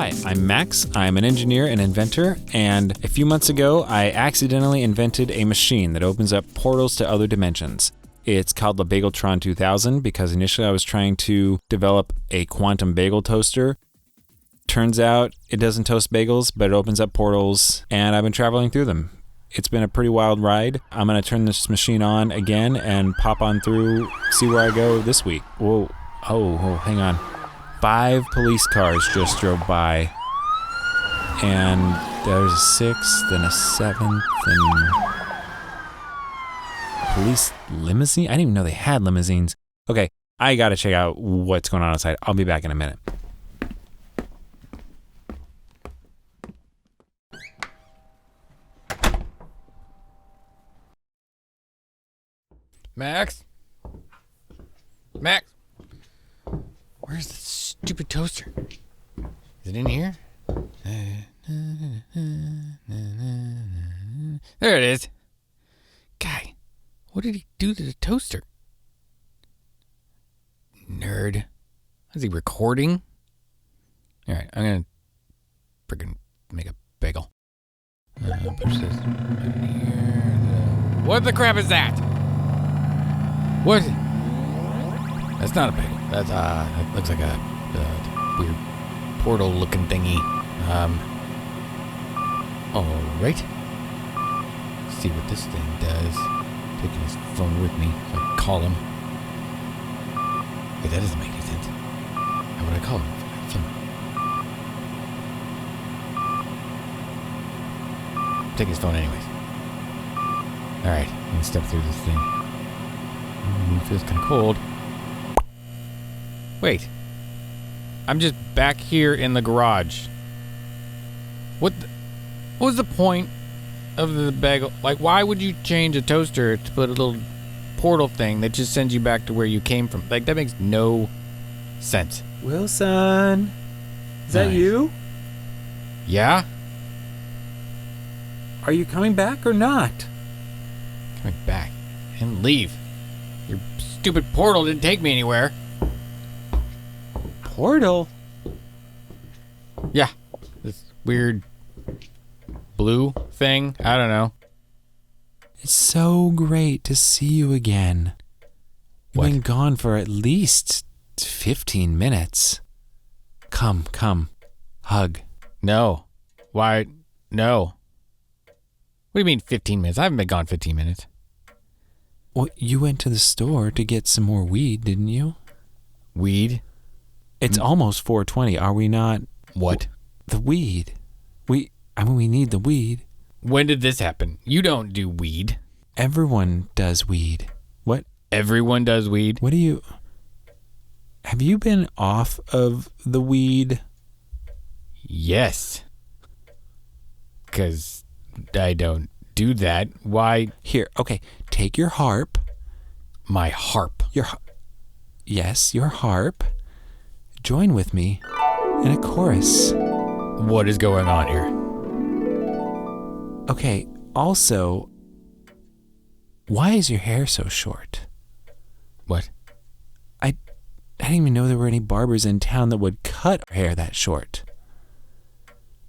Hi, I'm Max. I'm an engineer and inventor, and a few months ago, I accidentally invented a machine that opens up portals to other dimensions. It's called the Bageltron 2000 because initially I was trying to develop a quantum bagel toaster. Turns out it doesn't toast bagels, but it opens up portals, and I've been traveling through them. It's been a pretty wild ride. I'm going to turn this machine on again and pop on through, see where I go this week. Whoa. Oh, hang on. 5 police cars just drove by, and there's a 6th and a 7th and police limousine. I didn't even know they had limousines. Okay, I gotta check out what's going on outside. I'll be back in a minute. Max? Where's the stupid toaster? Is it in here? There it is. Guy, what did he do to the toaster? Nerd. Is he recording? Alright, I'm gonna freaking make a bagel. Push this in here. What the crap is that? What? That's not a bagel. That looks like a weird portal-looking thingy. Alright. See what this thing does. Taking his phone with me so I can call him. Wait, that doesn't make any sense. How would I call him? Take his phone anyways. Alright, I'm gonna step through this thing. It feels kind of cold. Wait. I'm just back here in the garage. What was the point of the bagel? Like, why would you change a toaster to put a little portal thing that just sends you back to where you came from? Like, that makes no sense. Wilson, is that you? Yeah? Are you coming back or not? Coming back and leave. Your stupid portal didn't take me anywhere. Portal? Yeah. This weird blue thing. I don't know. It's so great to see you again. You've been gone for at least 15 minutes. Come. Hug. No. Why? No. What do you mean 15 minutes? I haven't been gone 15 minutes. Well, you went to the store to get some more weed, didn't you? Weed? It's almost 4:20. Are we not? What? The weed. We need the weed. When did this happen? You don't do weed. Everyone does weed. What? Everyone does weed? What do you... Have you been off of the weed? Yes. 'Cause I don't do that. Why? Here, okay. Take your harp. My harp? Yes, your harp. Join with me in a chorus. What is going on here? Okay, also, why is your hair so short? What? I didn't even know there were any barbers in town that would cut hair that short.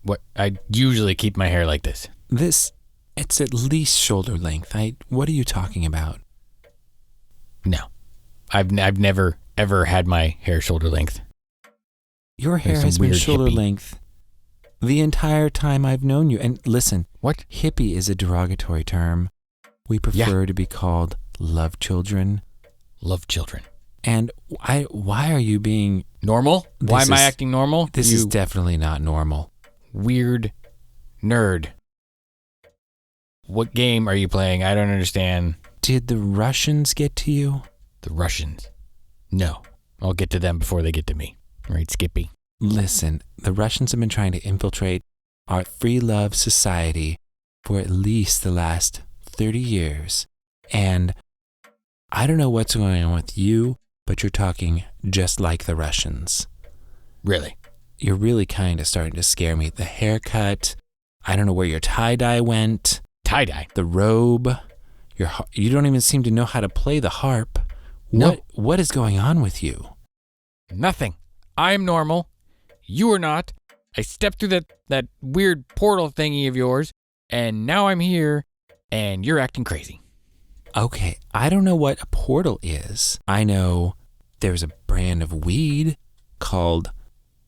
What? I usually keep my hair like this. It's at least shoulder length. What are you talking about? No. I've never, ever had my hair shoulder length. Your hair has been shoulder length the entire time I've known you. And listen, what? Hippie is a derogatory term. We prefer to be called love children. Love children. And why are you being... Normal? Why am I acting normal? This is definitely not normal. Weird nerd. What game are you playing? I don't understand. Did the Russians get to you? The Russians? No. I'll get to them before they get to me. Right, Skippy? Listen, the Russians have been trying to infiltrate our free love society for at least the last 30 years. And I don't know what's going on with you, but you're talking just like the Russians. Really? You're really kind of starting to scare me. The haircut, I don't know where your tie-dye went. Tie-dye? The robe. You don't even seem to know how to play the harp. No. What is going on with you? Nothing. I am normal. You are not. I stepped through that weird portal thingy of yours, and now I'm here, and you're acting crazy. Okay, I don't know what a portal is. I know there's a brand of weed called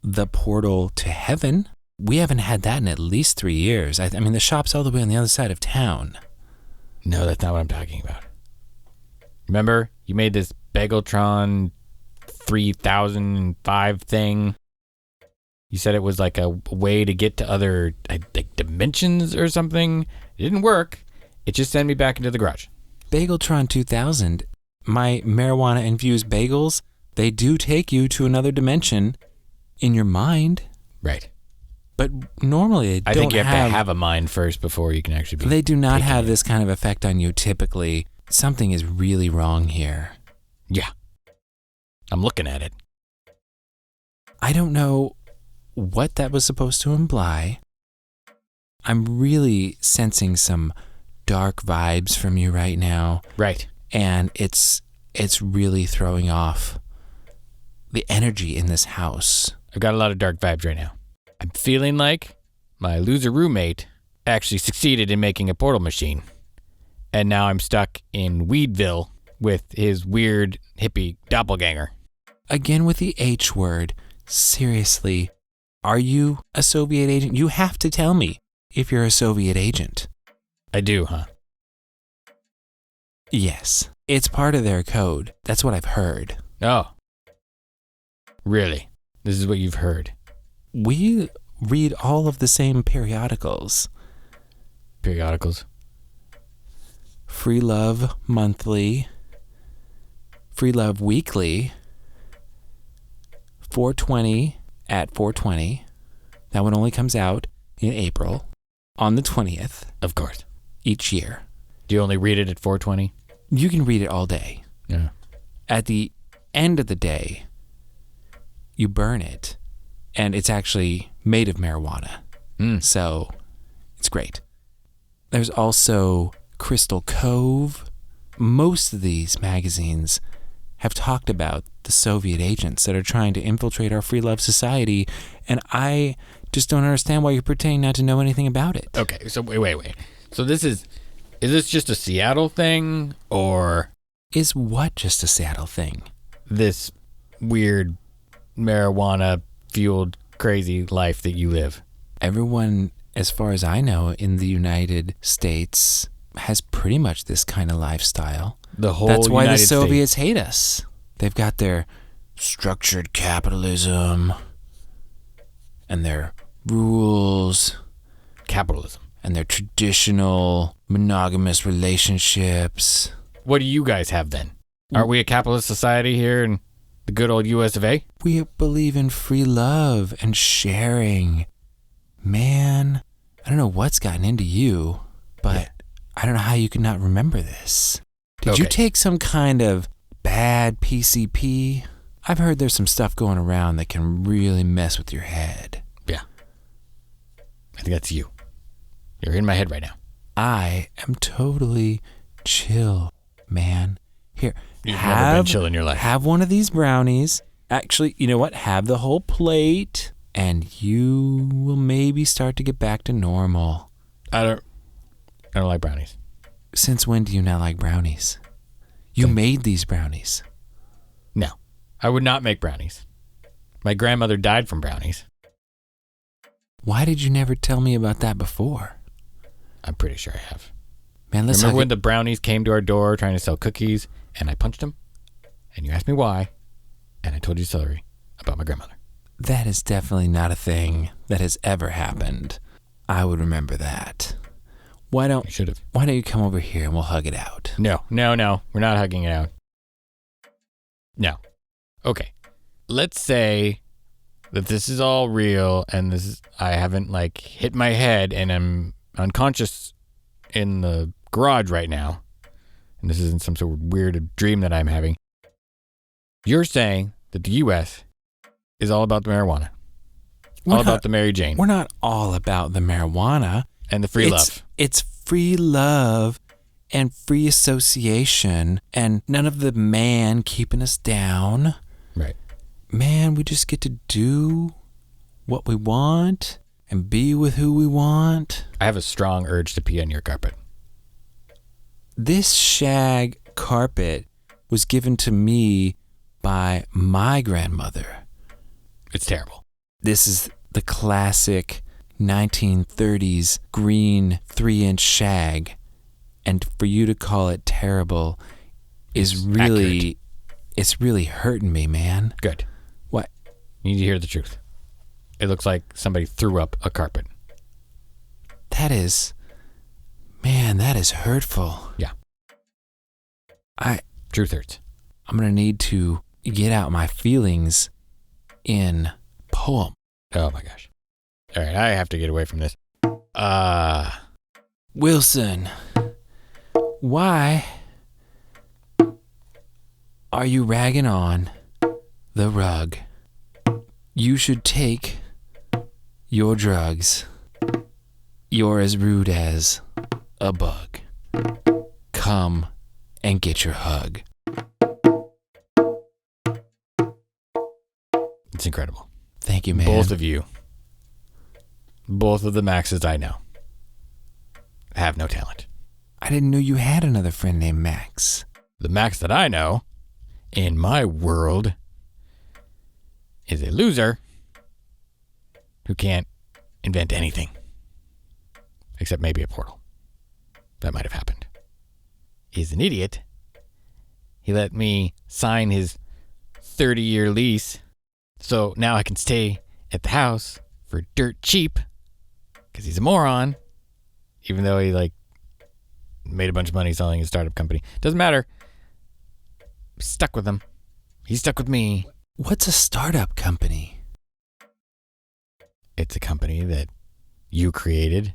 the Portal to Heaven. We haven't had that in at least 3 years. I mean, the shop's all the way on the other side of town. No, that's not what I'm talking about. Remember, you made this Bageltron 3005 thing. You said it was like a way to get to other like dimensions or something. It didn't work. It just sent me back into the garage. Bageltron 2000, my marijuana-infused bagels, they do take you to another dimension in your mind. Right. But normally they I think you have to have a mind first before you can actually be. They do not have this kind of effect on you typically. Something is really wrong here. Yeah. I'm looking at it. I don't know what that was supposed to imply. I'm really sensing some dark vibes from you right now. Right. And it's really throwing off the energy in this house. I've got a lot of dark vibes right now. I'm feeling like my loser roommate actually succeeded in making a portal machine. And now I'm stuck in Weedville with his weird hippie doppelganger. Again with the H word. Seriously, are you a Soviet agent? You have to tell me if you're a Soviet agent. I do, huh? Yes. It's part of their code. That's what I've heard. Oh. Really? This is what you've heard? We read all of the same periodicals. Periodicals? Free Love Monthly, Free Love Weekly, 420 at 420. That one only comes out in April on the 20th. Of course. Each year. Do you only read it at 420? You can read it all day. Yeah. At the end of the day, you burn it, and it's actually made of marijuana. So it's great. There's also Crystal Cove. Most of these magazines have talked about the Soviet agents that are trying to infiltrate our free love society, and I just don't understand why you're pretending not to know anything about it. Okay, so wait. So is this just a Seattle thing, or Is what just a Seattle thing? this weird marijuana-fueled crazy life that you live? Everyone, as far as I know, in the United States has pretty much this kind of lifestyle. The whole That's why United the Soviets States. hate us. They've got their structured capitalism and their rules Capitalism. and their traditional monogamous relationships. What do you guys have then? Aren't we a capitalist society here in the good old US of A? We believe in free love and sharing. Man, I don't know what's gotten into you, but I don't know how you could not remember this. Did you Okay. take some kind of bad PCP? I've heard there's some stuff going around that can really mess with your head. Yeah. I think that's you. You're in my head right now. I am totally chill, man. Here, You've never been chill in your life. Have one of these brownies. Actually, you know what? Have the whole plate, and you will maybe start to get back to normal. I don't like brownies. Since when do you not like brownies? You made these brownies. No. I would not make brownies. My grandmother died from brownies. Why did you never tell me about that before? I'm pretty sure I have. Man, let's Remember hug when it. the brownies came to our door trying to sell cookies, and I punched them? And you asked me why, and I told you sorry about my grandmother. That is definitely not a thing that has ever happened. I would remember that. Why don't You should have. you come over here and we'll hug it out? No. We're not hugging it out. No. Okay. Let's say that this is all real and I haven't like hit my head and I'm unconscious in the garage right now. And this isn't some sort of weird dream that I'm having. You're saying that the U.S. is all about the marijuana. We're all about not- the Mary Jane. We're not all about the marijuana. And the free love. It's free love and free association and none of the man keeping us down. Right. Man, we just get to do what we want and be with who we want. I have a strong urge to pee on your carpet. This shag carpet was given to me by my grandmother. It's terrible. This is the classic 1930s green 3-inch shag. And for you to call it terrible is really, accurate. It's really hurting me, man. Good. What? You need to hear the truth. It looks like somebody threw up a carpet. That is hurtful. Yeah. I'm Truth hurts. going to need to get out my feelings in poem. Oh my gosh. All right, I have to get away from this. Wilson, why are you ragging on the rug? You should take your drugs. You're as rude as a bug. Come and get your hug. It's incredible. Thank you, man. Both of you. Both of the Maxes I know have no talent. I didn't know you had another friend named Max. The Max that I know, in my world, is a loser who can't invent anything. Except maybe a portal. That might have happened. He's an idiot. He let me sign his 30-year lease, so now I can stay at the house for dirt cheap, because he's a moron, even though he made a bunch of money selling his startup company. Doesn't matter. Stuck with him. He's stuck with me. What's a startup company? It's a company that you created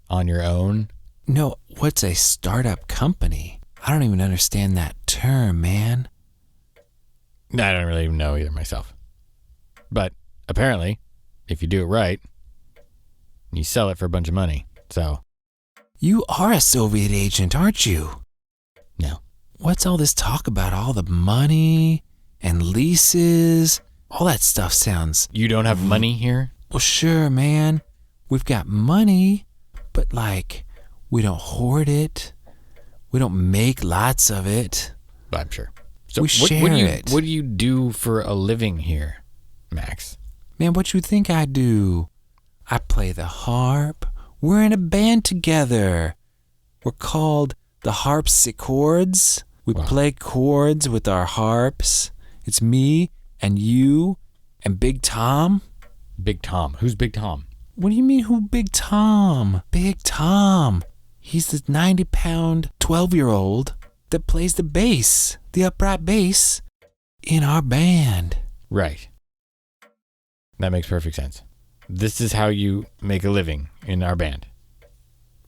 on your own. No, what's a startup company? I don't even understand that term, man. I don't really even know either myself. But apparently, if you do it right, you sell it for a bunch of money. So, You are a Soviet agent, aren't you? no. What's all this talk about all the money and leases? All that stuff sounds... You don't have money here? Well, sure, man. We've got money, but we don't hoard it. We don't make lots of it. I'm sure. So We what share do you, it. What do you do for a living here, Max? Man, what you think I do? I play the harp. We're in a band together. We're called the Harpsichords. We Wow. play chords with our harps. It's me and you and Big Tom. Big Tom. Who's Big Tom? What do you mean, who Big Tom? Big Tom. He's the 90-pound, 12-year-old that plays the bass, the upright bass, in our band. Right. That makes perfect sense. This is how you make a living in our band.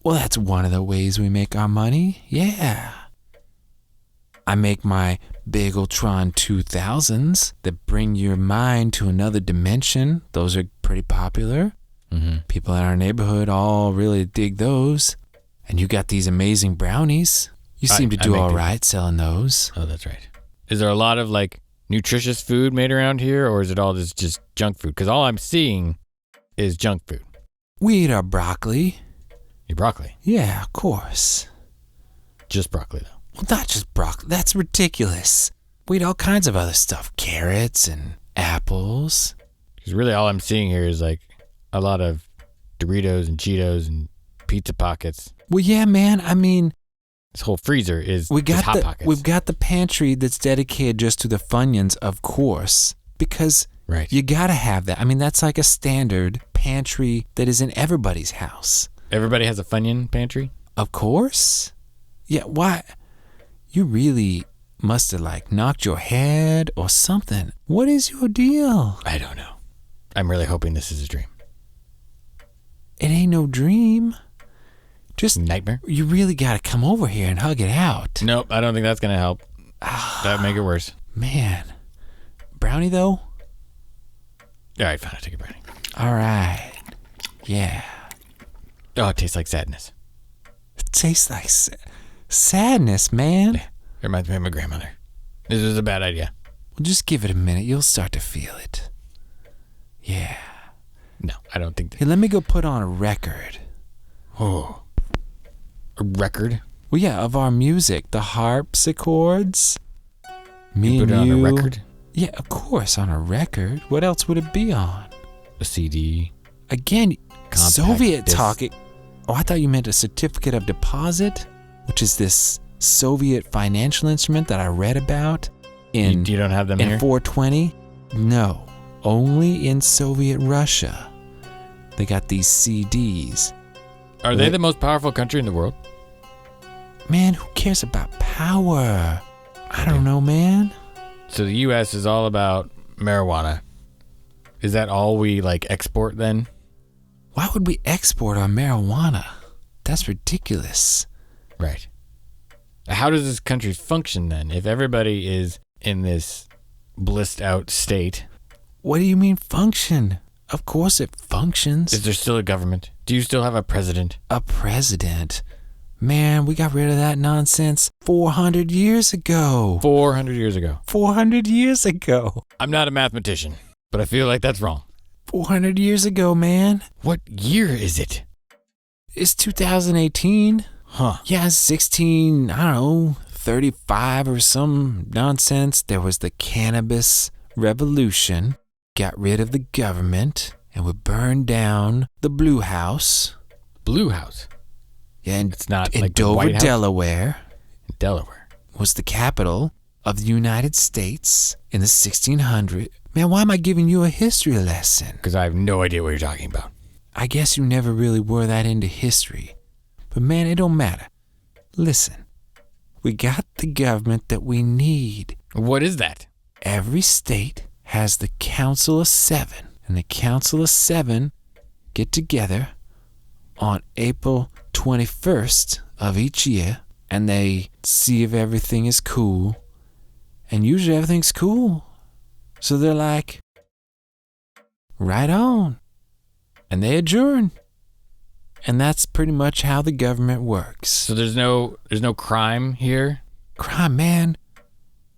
Well, that's one of the ways we make our money. Yeah. I make my Bageltron 2000s that bring your mind to another dimension. Those are pretty popular. Mm-hmm. People in our neighborhood all really dig those. And you got these amazing brownies. You seem to I do make all these. right selling those. Oh, that's right. Is there a lot of nutritious food made around here, or is it all just junk food? Because all I'm seeing is junk food. We eat our broccoli. Your broccoli. Yeah, of course. Just broccoli, though. Well, not just broccoli. That's ridiculous. We eat all kinds of other stuff. Carrots and apples. Because really all I'm seeing here is a lot of Doritos and Cheetos and pizza pockets. Well, yeah, man. I mean, This whole freezer is we've Hot Pockets. got the pantry that's dedicated just to the Funyuns, of course, because Right. you gotta have that. I mean, that's like a standard pantry that is in everybody's house. Everybody has a Funyun pantry? Of course. Yeah. Why? You really must have knocked your head or something. What is your deal? I don't know. I'm really hoping this is a dream. It ain't no dream. Just Nightmare? you really gotta come over here and hug it out. Nope, I don't think that's going to help. That'd make it worse. Man. Brownie though? All right, fine. I'll take a brownie. All right. Yeah. Oh, it tastes like sadness. It tastes like sadness, man. Yeah. It reminds me of my grandmother. This is a bad idea. Well, just give it a minute. You'll start to feel it. Yeah. No, I don't think that. Hey, let me go put on a record. Oh. A record? Well, yeah, of our music. The harpsichords. Me You put it and on you. a record? Yeah, of course, on a record. What else would it be on? A CD. Again, Compact Soviet disc. talking. Oh, I thought you meant a certificate of deposit, which is this Soviet financial instrument that I read about in You don't have them in here? 420. No, only in Soviet Russia. They got these CDs. Are they the most powerful country in the world? Man, who cares about power? I don't know, man. So the U.S. is all about marijuana. Is that all we export then? Why would we export our marijuana? That's ridiculous. Right. How does this country function then? If everybody is in this blissed out state. What do you mean function? Of course it functions. Is there still a government? Do you still have a president? A president? Man, we got rid of that nonsense 400 years ago. 400 years ago. 400 years ago. I'm not a mathematician, but I feel like that's wrong. 400 years ago, man. What year is it? It's 2018. Huh. Yeah, 35 or some nonsense. There was the cannabis revolution. Got rid of the government and we burned down the Blue House. Blue House? Yeah, and It's not in like the Dover, White House? Delaware. Delaware. Was the capital of the United States in the 1600s. Man, why am I giving you a history lesson? Because I have no idea what you're talking about. I guess you never really were that into history. But man, it don't matter. Listen, we got the government that we need. What is that? Every state has the Council of Seven. And the Council of Seven get together on April 21st of each year. And they see if everything is cool. And usually everything's cool. So they're like, right on. And they adjourn. And that's pretty much how the government works. So there's no crime here? Crime, man?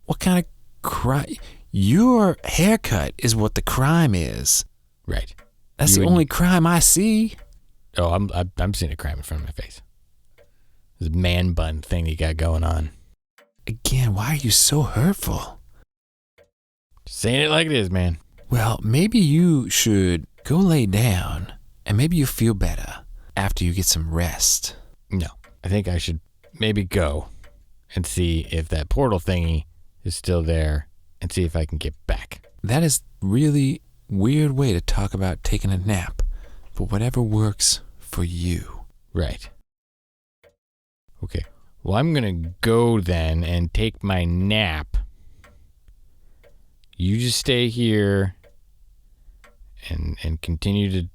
What kind of crime? Your haircut is what the crime is. Right. That's the only crime I see. Oh, I'm seeing a crime in front of my face. This man bun thing you got going on. Again, why are you so hurtful? Just saying it like it is, man. Well, maybe you should go lay down and maybe you'll feel better after you get some rest. No, I think I should maybe go and see if that portal thingy is still there and see if I can get back. That is really weird way to talk about taking a nap, but whatever works for you. Right. Okay. Well, I'm going to go then and take my nap. You just stay here and continue to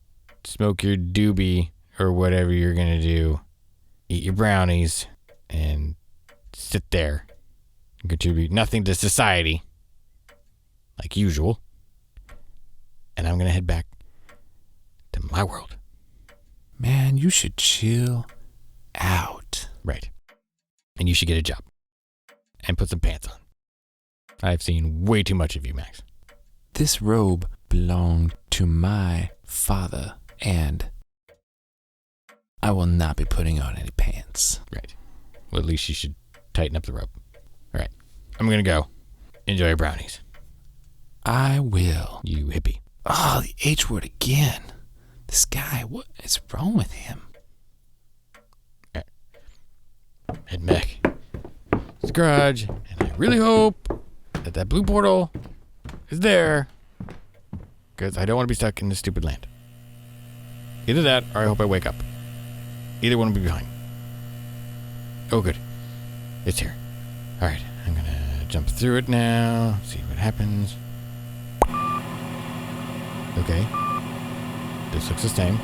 smoke your doobie or whatever you're going to do. Eat your brownies and sit there and contribute nothing to society like usual. And I'm going to head back to my world. Man, you should chill out. Right. And you should get a job. And put some pants on. I've seen way too much of you, Max. This robe belonged to my father, and I will not be putting on any pants. Right. Well, at least you should tighten up the rope. All right. I'm going to go. Enjoy your brownies. I will. You hippie. Oh, the H word again. This guy, what is wrong with him? All right. Head back. It's the garage, and I really hope that blue portal is there, because I don't want to be stuck in this stupid land. Either that, or I hope I wake up. Either one will be behind. Oh, good. It's here. All right, I'm going to jump through it now, see what happens. Okay. This looks the same.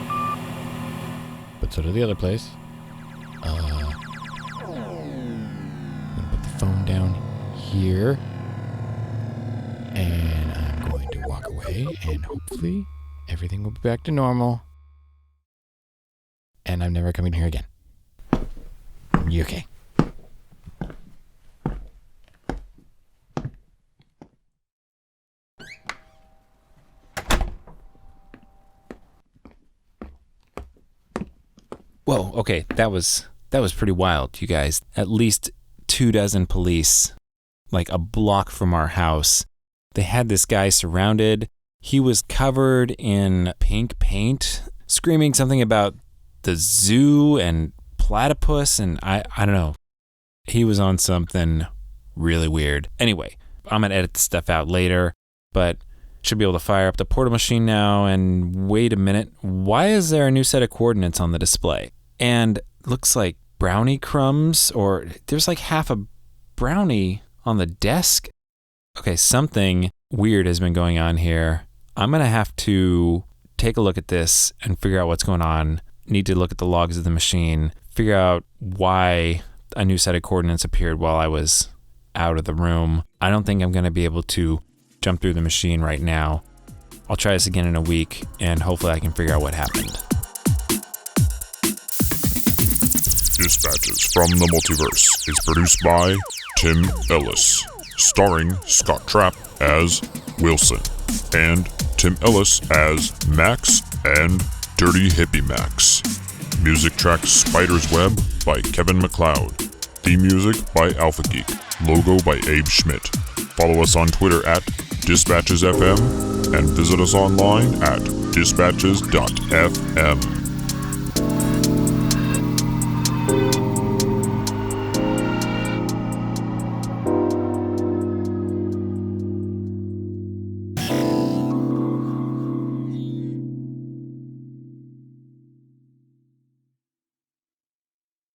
But so did the other place. I'm going to put the phone down here. And I'm going to walk away, and hopefully everything will be back to normal. And I'm never coming here again. You okay? Whoa, okay, that was pretty wild, you guys. At least 24 police, like a block from our house. They had this guy surrounded. He was covered in pink paint, screaming something about the zoo and platypus, and I don't know. He was on something really weird. Anyway, I'm going to edit the stuff out later, but should be able to fire up the portal machine now. And wait a minute, why is there a new set of coordinates on the display? And looks like brownie crumbs, or there's like half a brownie on the desk. Okay, something weird has been going on here. I'm going to have to take a look at this and figure out what's going on. Need to look at the logs of the machine, figure out why a new set of coordinates appeared while I was out of the room. I don't think I'm going to be able to jump through the machine right now. I'll try this again in a week, and hopefully I can figure out what happened. Dispatches from the Multiverse is produced by Tim Ellis, starring Scott Trapp as Wilson, and Tim Ellis as Max and Dirty Hippie Max. Music track Spider's Web by Kevin MacLeod. Theme music by Alpha Geek. Logo by Abe Schmidt. Follow us on Twitter at DispatchesFM and visit us online at dispatches.fm.